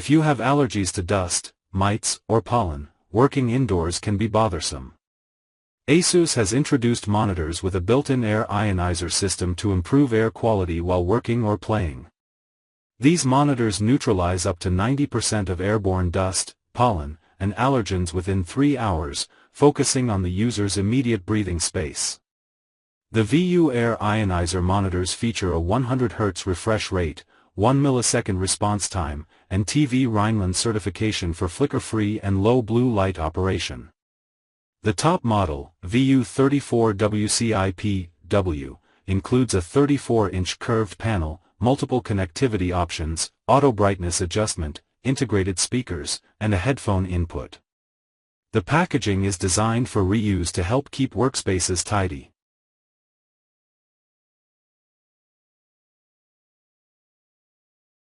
If you have allergies to dust, mites, or pollen, working indoors can be bothersome. Asus has introduced monitors with a built-in air ionizer system to improve air quality while working or playing. These monitors neutralize up to 90% of airborne dust, pollen, and allergens within 3 hours, focusing on the user's immediate breathing space. The VU Air Ionizer monitors feature a 100 Hz refresh rate, 1 millisecond response time, and TÜV Rheinland certification for flicker-free and low blue light operation. The top model, VU34WCIP-W, includes a 34-inch curved panel, multiple connectivity options, auto brightness adjustment, integrated speakers, and a headphone input. The packaging is designed for reuse to help keep workspaces tidy.